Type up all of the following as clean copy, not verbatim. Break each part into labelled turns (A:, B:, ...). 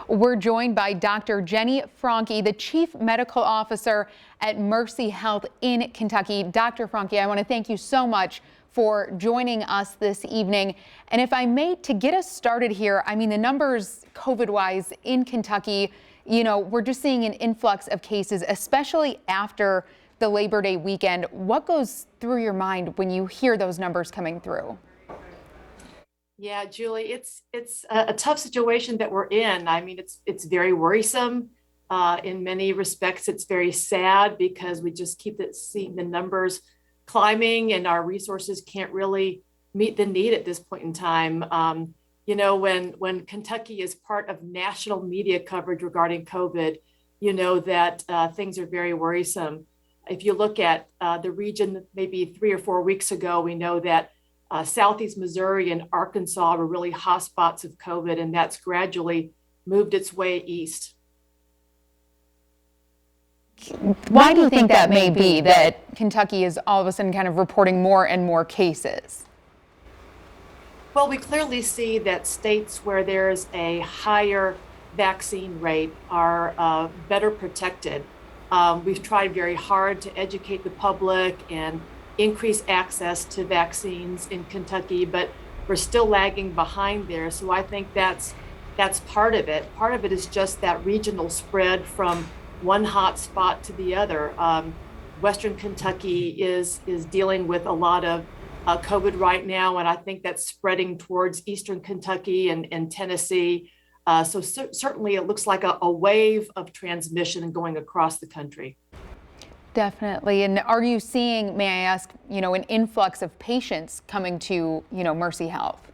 A: We're joined by Dr. Jenny Franke, the Chief Medical Officer at Mercy Health in Kentucky. Dr. Franke, I want to thank you so much for joining us this evening. And if I may, to get us started here, I mean, the numbers COVID-wise in Kentucky, we're just seeing an influx of cases, especially after the Labor Day weekend. What goes through your mind when you hear those numbers coming through?
B: Yeah, Julie, it's a tough situation that we're in. I mean, it's very worrisome. In many respects, it's very sad because we just keep seeing the numbers climbing and our resources can't really meet the need at this point in time. When Kentucky is part of national media coverage regarding COVID, that things are very worrisome. If you look at the region maybe 3 or 4 weeks ago, we know that Southeast Missouri and Arkansas were really hotspots of COVID, and that's gradually moved its way east.
A: Why do you think that may be, that Kentucky is all of a sudden kind of reporting more and more cases?
B: Well, we clearly see that states where there's a higher vaccine rate are better protected. We've tried very hard to educate the public and increase access to vaccines in Kentucky, but we're still lagging behind there. So I think that's part of it. Part of it is just that regional spread from one hot spot to the other. Western Kentucky is dealing with a lot of COVID right now, and I think that's spreading towards Eastern Kentucky and Tennessee. So certainly it looks like a wave of transmission going across the country.
A: Definitely. And are you seeing, may I ask, an influx of patients coming to, Mercy Health?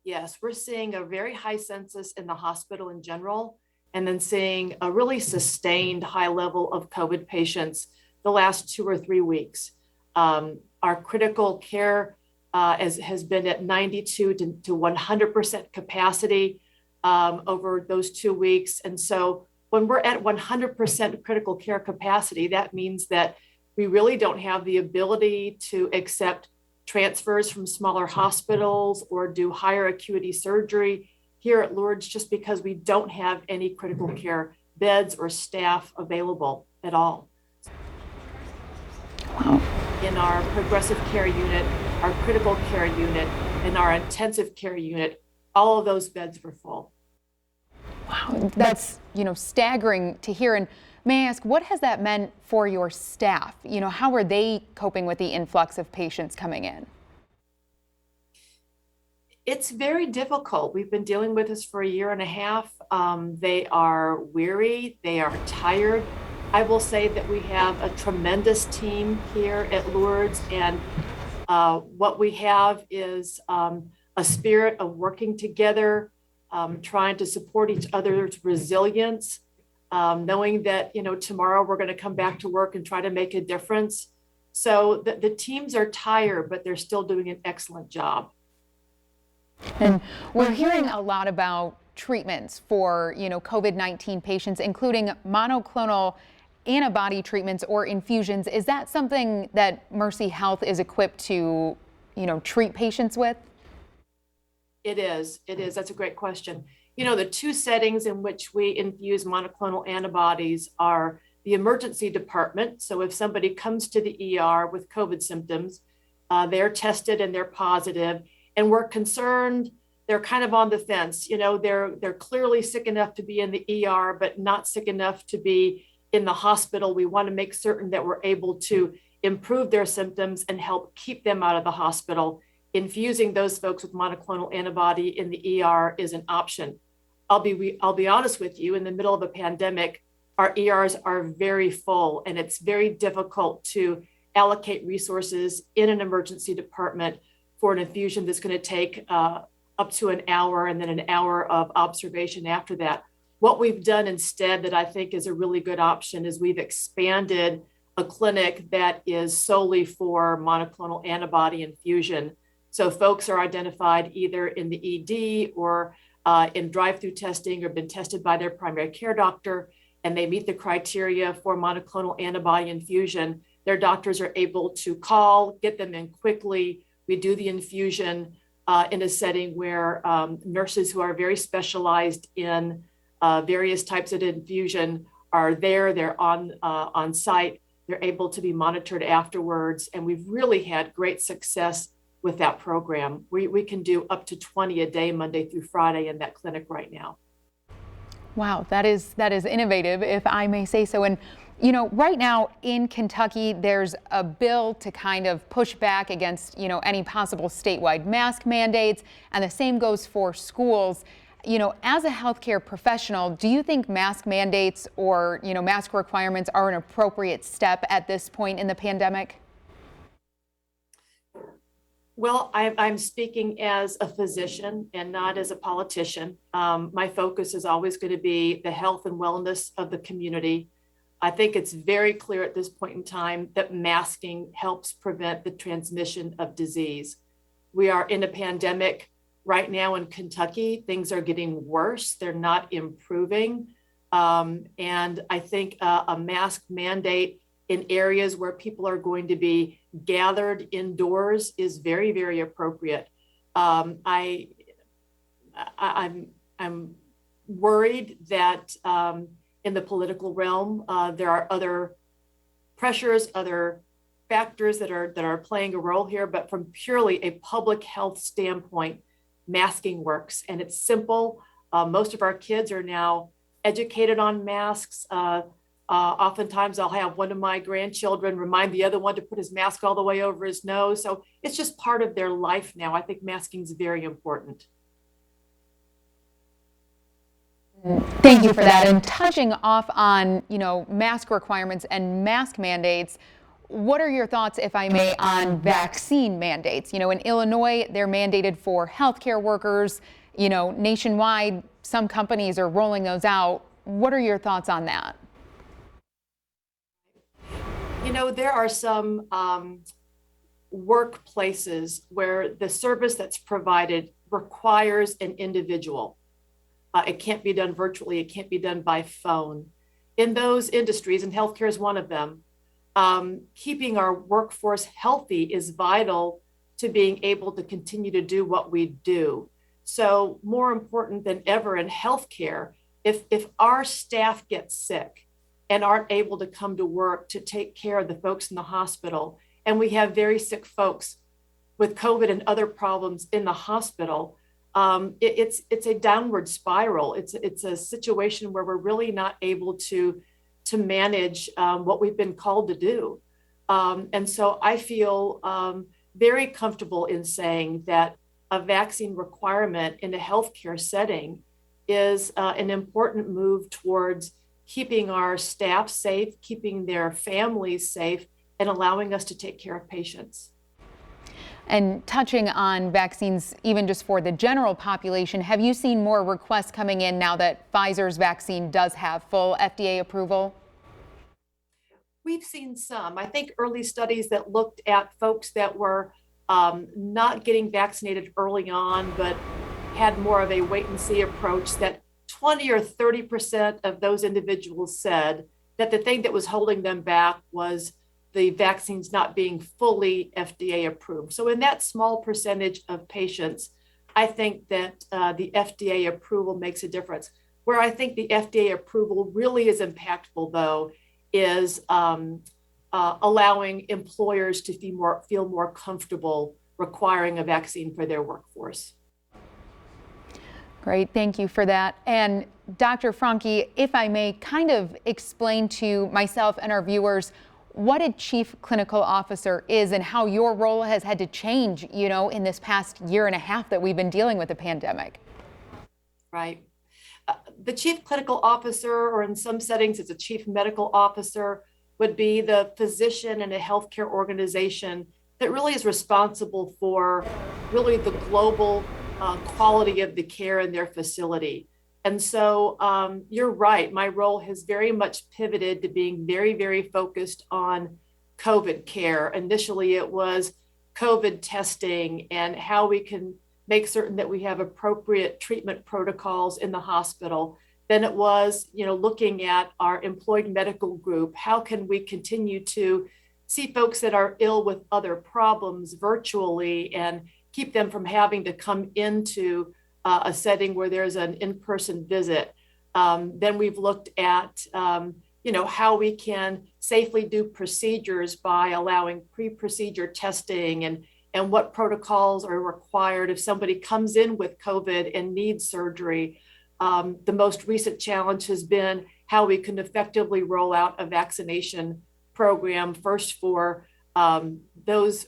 B: Yes, we're seeing a very high census in the hospital in general, and then seeing a really sustained high level of COVID patients the last 2 or 3 weeks. Our critical care has been at 92 to 100% capacity over those 2 weeks. And so when we're at 100% critical care capacity, that means that we really don't have the ability to accept transfers from smaller hospitals or do higher acuity surgery here at Lourdes, just because we don't have any critical care beds or staff available at all.
A: Wow.
B: In our progressive care unit, our critical care unit, and our intensive care unit, all of those beds were full.
A: Wow, that's, staggering to hear. And may I ask, what has that meant for your staff? How are they coping with the influx of patients coming in?
B: It's very difficult. We've been dealing with this for a year and a half. They are weary, they are tired. I will say that we have a tremendous team here at Lourdes, and what we have is a spirit of working together, trying to support each other's resilience, knowing that, tomorrow we're going to come back to work and try to make a difference. So the teams are tired, but they're still doing an excellent job.
A: And we're hearing a lot about treatments for, COVID-19 patients, including monoclonal antibody treatments or infusions. Is that something that Mercy Health is equipped to, treat patients with?
B: It is. That's a great question. The 2 settings in which we infuse monoclonal antibodies are the emergency department. So if somebody comes to the ER with COVID symptoms, they're tested and they're positive, and we're concerned they're kind of on the fence. They're clearly sick enough to be in the ER, but not sick enough to be in the hospital. We want to make certain that we're able to improve their symptoms and help keep them out of the hospital. Infusing those folks with monoclonal antibody in the ER is an option. I'll be honest with you, in the middle of a pandemic, our ERs are very full, and it's very difficult to allocate resources in an emergency department for an infusion that's going to take up to an hour and then an hour of observation after that. What we've done instead that I think is a really good option is we've expanded a clinic that is solely for monoclonal antibody infusion. So folks are identified either in the ED or in drive-through testing or been tested by their primary care doctor, and they meet the criteria for monoclonal antibody infusion. Their doctors are able to call, get them in quickly. We do the infusion. in a setting where nurses who are very specialized in various types of infusion are there, they're on site, they're able to be monitored afterwards. And we've really had great success with that program. We can do up to 20 a day, Monday through Friday in that clinic right now.
A: Wow, that is innovative, if I may say so. And right now in Kentucky, there's a bill to kind of push back against, any possible statewide mask mandates, and the same goes for schools. As a healthcare professional, do you think mask mandates or, mask requirements are an appropriate step at this point in the pandemic?
B: Well, I'm speaking as a physician and not as a politician. My focus is always going to be the health and wellness of the community. I think it's very clear at this point in time that masking helps prevent the transmission of disease. We are in a pandemic right now in Kentucky. Things are getting worse. They're not improving. And I think a mask mandate in areas where people are going to be gathered indoors is very, very appropriate. I'm worried that in the political realm, there are other pressures, other factors that are playing a role here. But from purely a public health standpoint, masking works, and it's simple. Most of our kids are now educated on masks. Oftentimes I'll have one of my grandchildren remind the other one to put his mask all the way over his nose. So it's just part of their life now. I think masking is very important.
A: Thank you for that. And touching off on, mask requirements and mask mandates, what are your thoughts, if I may, on vaccine mandates? In Illinois, they're mandated for healthcare workers. Nationwide, some companies are rolling those out. What are your thoughts on that?
B: There are some workplaces where the service that's provided requires an individual. It can't be done virtually. It can't be done by phone. In those industries, and healthcare is one of them, keeping our workforce healthy is vital to being able to continue to do what we do. So more important than ever in healthcare, if our staff gets sick and aren't able to come to work to take care of the folks in the hospital, and we have very sick folks with COVID and other problems in the hospital, it's a downward spiral. It's a situation where we're really not able to manage what we've been called to do. And so I feel very comfortable in saying that a vaccine requirement in a healthcare setting is an important move towards keeping our staff safe, keeping their families safe, and allowing us to take care of patients.
A: And touching on vaccines, even just for the general population, have you seen more requests coming in now that Pfizer's vaccine does have full FDA approval?
B: We've seen some. I think early studies that looked at folks that were not getting vaccinated early on, but had more of a wait and see approach, that 20 or 30% of those individuals said that the thing that was holding them back was the vaccines not being fully FDA approved. So in that small percentage of patients, I think that the FDA approval makes a difference. Where I think the FDA approval really is impactful, though, is allowing employers to feel more comfortable requiring a vaccine for their workforce.
A: Great, thank you for that. And Dr. Franke, if I may kind of explain to myself and our viewers what a chief clinical officer is and how your role has had to change, in this past year and a half that we've been dealing with the pandemic.
B: Right. The chief clinical officer, or in some settings, it's a chief medical officer, would be the physician in a healthcare organization that really is responsible for really the global quality of the care in their facility. And so you're right. My role has very much pivoted to being very, very focused on COVID care. Initially, it was COVID testing and how we can make certain that we have appropriate treatment protocols in the hospital. Then it was, looking at our employed medical group. How can we continue to see folks that are ill with other problems virtually and keep them from having to come into a setting where there's an in-person visit. Then we've looked at how we can safely do procedures by allowing pre-procedure testing and what protocols are required if somebody comes in with COVID and needs surgery. The most recent challenge has been how we can effectively roll out a vaccination program, first for those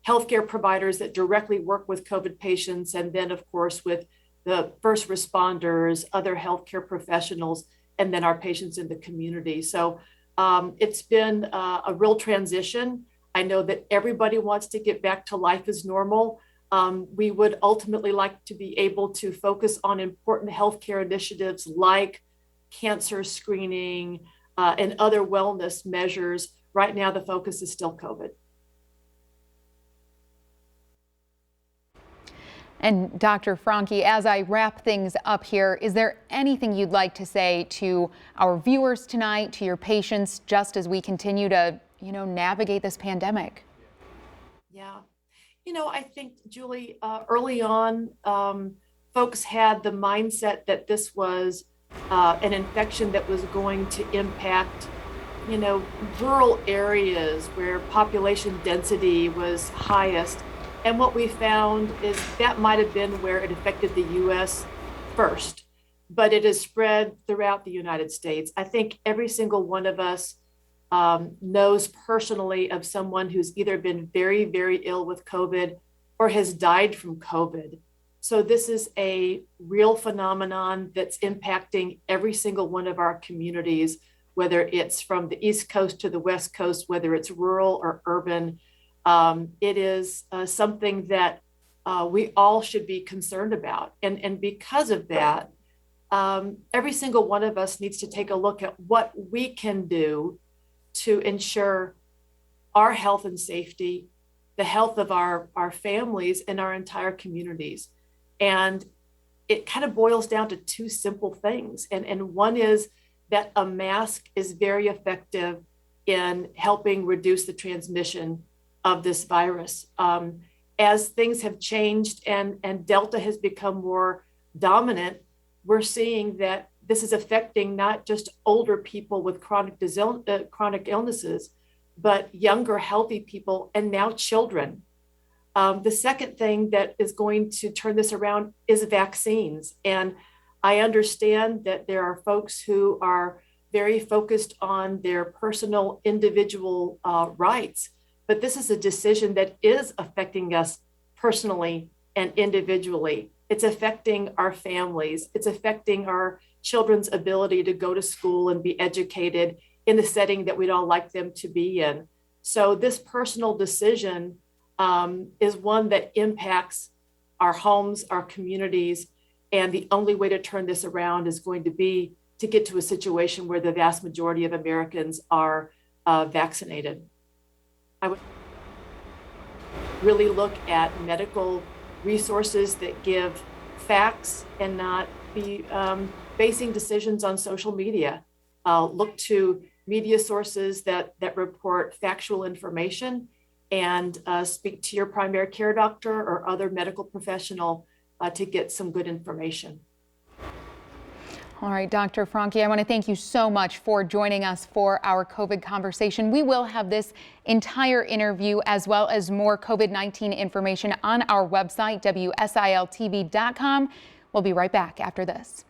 B: healthcare providers that directly work with COVID patients, and then, of course, with the first responders, other healthcare professionals, and then our patients in the community. So it's been a real transition. I know that everybody wants to get back to life as normal. We would ultimately like to be able to focus on important healthcare initiatives like cancer screening and other wellness measures. Right now, the focus is still COVID.
A: And Dr. Franke, as I wrap things up here, is there anything you'd like to say to our viewers tonight, to your patients, just as we continue to, navigate this pandemic?
B: Yeah. I think, Julie, early on, folks had the mindset that this was an infection that was going to impact, rural areas where population density was highest. And what we found is that might have been where it affected the U.S. first, but it has spread throughout the United States. I think every single one of us knows personally of someone who's either been very, very ill with COVID or has died from COVID. So this is a real phenomenon that's impacting every single one of our communities, whether it's from the East Coast to the West Coast, whether it's rural or urban. It is something that we all should be concerned about. And because of that, every single one of us needs to take a look at what we can do to ensure our health and safety, the health of our families and our entire communities. And it kind of boils down to two simple things. And one is that a mask is very effective in helping reduce the transmission of this virus. As things have changed and Delta has become more dominant, we're seeing that this is affecting not just older people with chronic illnesses, but younger, healthy people, and now children. The second thing that is going to turn this around is vaccines. And I understand that there are folks who are very focused on their personal individual rights, but this is a decision that is affecting us personally and individually. It's affecting our families. It's affecting our children's ability to go to school and be educated in the setting that we'd all like them to be in. So this personal decision is one that impacts our homes, our communities, and the only way to turn this around is going to be to get to a situation where the vast majority of Americans are vaccinated. I would really look at medical resources that give facts and not be basing decisions on social media. Look to media sources that report factual information, and speak to your primary care doctor or other medical professional to get some good information.
A: All right, Dr. Franke, I want to thank you so much for joining us for our COVID conversation. We will have this entire interview as well as more COVID-19 information on our website, WSILTV.com. We'll be right back after this.